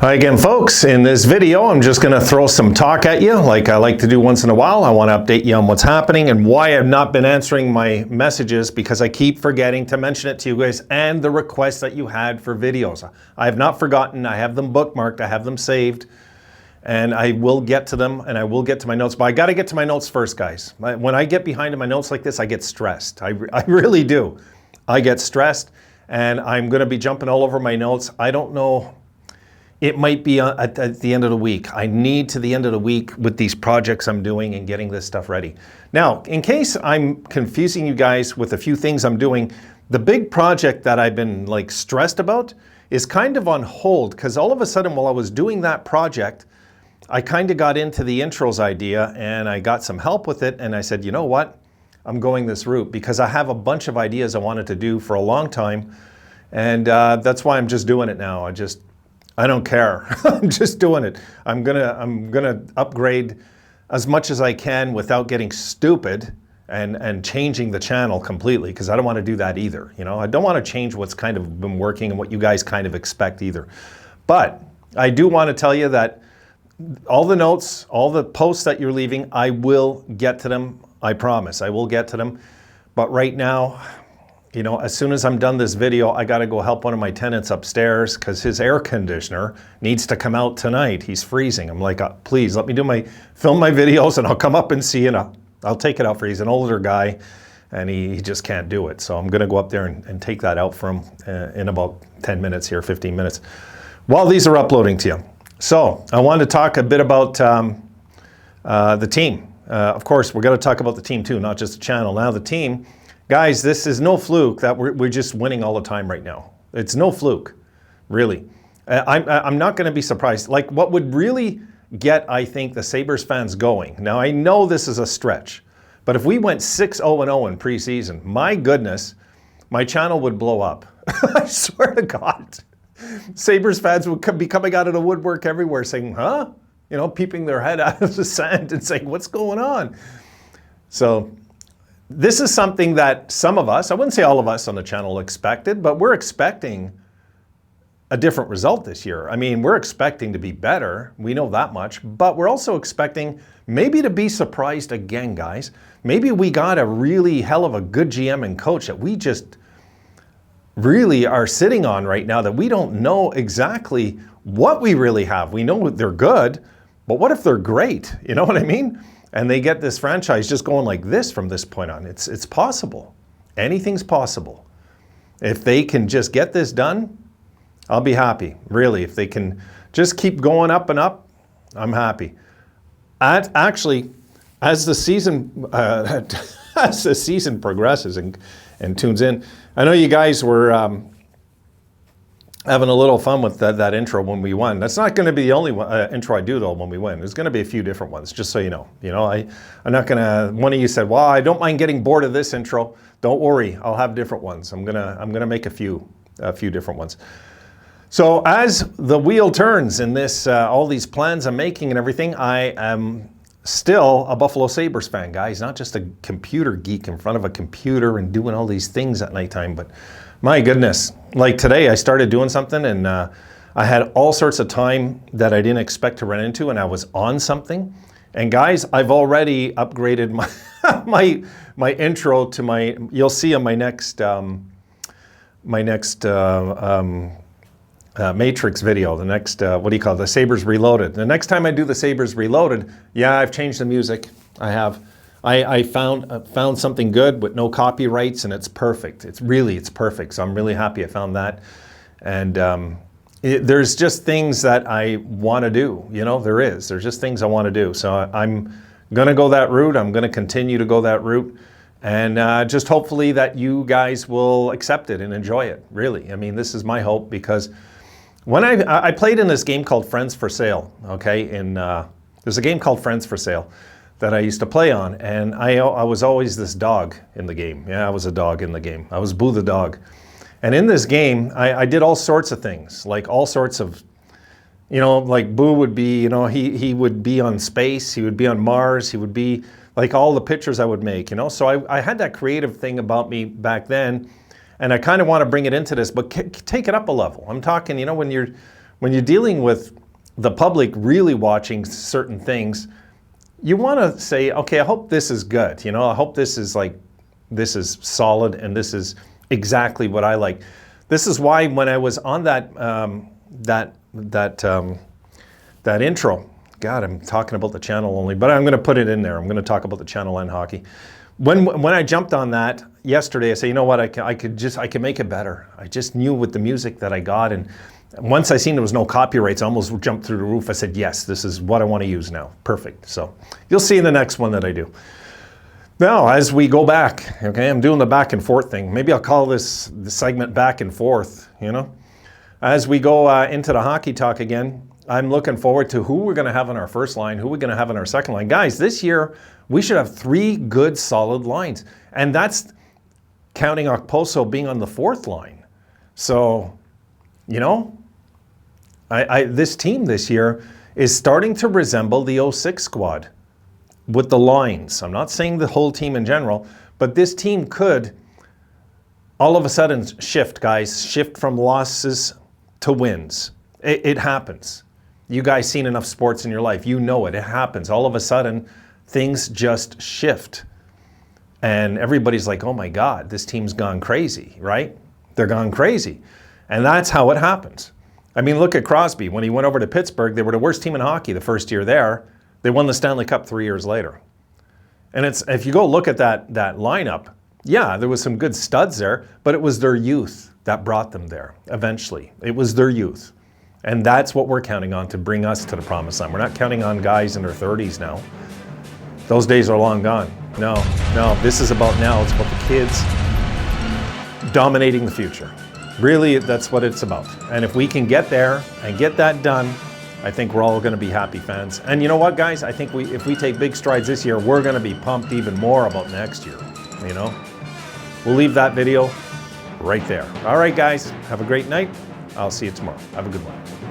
Hi again, folks. In this video, I'm just going to throw some talk at you like I like to do once in a while. I want to update you on what's happening and why I've not been answering my messages, because I keep forgetting to mention it to you guys and the requests that you had for videos. I have not forgotten. I have them bookmarked. I have them saved, and I will get to them, and I will get to my notes. But I got to get to my notes first, guys. When I get behind in my notes like this, I get stressed. I really do. I get stressed, and I'm going to be jumping all over my notes. I don't know. It might be at the end of the week. I need to the end of the week with these projects I'm doing and getting this stuff ready. Now, in case I'm confusing you guys with a few things I'm doing, the big project that I've been like stressed about is kind of on hold, because all of a sudden while I was doing that project, I kind of got into the intros idea and I got some help with it, and I said, you know what? I'm going this route because I have a bunch of ideas I wanted to do for a long time, and that's why I'm just doing it now. I don't care. I'm just doing it. I'm gonna upgrade as much as I can without getting stupid and changing the channel completely, because I don't want to do that either. You know, I don't want to change what's kind of been working and what you guys kind of expect either. But I do want to tell you that all the notes, all the posts that you're leaving, I will get to them. I promise I will get to them. But right now, you know, as soon as I'm done this video, I got to go help one of my tenants upstairs because his air conditioner needs to come out tonight. He's freezing. I'm like, please let me film my videos and I'll come up and see, and I'll take it out for you. He's an older guy and he just can't do it. So I'm going to go up there and take that out for him in about 10 minutes here, 15 minutes, while these are uploading to you. So I wanted to talk a bit about the team. Of course, we're going to talk about the team too, not just the channel. Now the team. Guys, this is no fluke that we're just winning all the time right now. It's no fluke, really. I'm not going to be surprised. Like, what would really get, I think, the Sabres fans going. Now, I know this is a stretch, but if we went 6-0-0 in preseason, my goodness, my channel would blow up. I swear to God. Sabres fans would be coming out of the woodwork everywhere saying, huh? You know, peeping their head out of the sand and saying, what's going on? So this is something that some of us, I wouldn't say all of us on the channel expected, but we're expecting a different result this year. I mean, we're expecting to be better. We know that much, but we're also expecting maybe to be surprised again, guys. Maybe we got a really hell of a good GM and coach that we just really are sitting on right now, that we don't know exactly what we really have. We know they're good, but what if they're great? You know what I mean? And they get this franchise just going like this from this point on. It's possible. Anything's possible. If they can just get this done, I'll be happy. Really, if they can just keep going up and up, I'm happy. Actually, as the season progresses and tunes in, I know you guys were having a little fun with that intro when we won. That's not going to be the only intro I do, though, when we win. There's going to be a few different ones, just so you know. You know, I'm not going to, one of you said, well, I don't mind getting bored of this intro. Don't worry, I'll have different ones. I'm gonna make a few different ones. So as the wheel turns in this, all these plans I'm making and everything, I am still a Buffalo Sabres fan, guys. Not just a computer geek in front of a computer and doing all these things at nighttime, but my goodness, like today I started doing something and I had all sorts of time that I didn't expect to run into, and I was on something. And guys, I've already upgraded my intro to my, you'll see on my next Matrix video, the next, what do you call it, the Sabres Reloaded. The next time I do the Sabres Reloaded, yeah, I've changed the music. I have. I found something good with no copyrights, and it's perfect. It's perfect. So I'm really happy I found that. And there's just things that I want to do. You know, there's just things I want to do. So I'm going to go that route. I'm going to continue to go that route. And just hopefully that you guys will accept it and enjoy it, really. I mean, this is my hope, because when I played in this game called Friends for Sale, okay? There's a game called Friends for Sale that I used to play on, and I was always this dog in the game. Yeah, I was a dog in the game. I was Boo the dog. And in this game, I did all sorts of things, like all sorts of, you know, like Boo would be, you know, he would be on space, he would be on Mars, he would be like all the pictures I would make, you know. So I had that creative thing about me back then, and I kind of want to bring it into this, but take it up a level. I'm talking, you know, when when you're dealing with the public really watching certain things, you want to say, okay, I hope this is good. You know, I hope this is solid and this is exactly what I like. This is why when I was on that intro, God, I'm talking about the channel only, but I'm going to put it in there. I'm going to talk about the channel and hockey. When I jumped on that yesterday, I said, you know what, I could make it better. I just knew with the music that I got, and once I seen there was no copyrights, I almost jumped through the roof. I said, yes, this is what I want to use now. Perfect. So you'll see in the next one that I do. Now, as we go back, okay, I'm doing the back and forth thing. Maybe I'll call the segment back and forth, you know. As we go into the hockey talk again, I'm looking forward to who we're going to have on our first line, who we're going to have on our second line. Guys, this year, we should have 3 good, solid lines. And that's counting Okposo being on the 4th line. So, you know, this team this year is starting to resemble the 06 squad with the lines. I'm not saying the whole team in general, but this team could all of a sudden shift, guys, shift from losses to wins. It happens. You guys seen enough sports in your life. You know it. It happens. All of a sudden, things just shift. And everybody's like, oh my God, this team's gone crazy, right? They're gone crazy. And that's how it happens. I mean, look at Crosby. When he went over to Pittsburgh, they were the worst team in hockey the first year there. They won the Stanley Cup 3 years later. And if you go look at that lineup, yeah, there was some good studs there, but it was their youth that brought them there eventually. It was their youth. And that's what we're counting on to bring us to the promised land. We're not counting on guys in their 30s now. Those days are long gone. No, this is about now. It's about the kids dominating the future. Really, that's what it's about. And if we can get there and get that done, I think we're all going to be happy fans. And you know what, guys? I think if we take big strides this year, we're going to be pumped even more about next year, you know? We'll leave that video right there. All right, guys, have a great night. I'll see you tomorrow. Have a good one.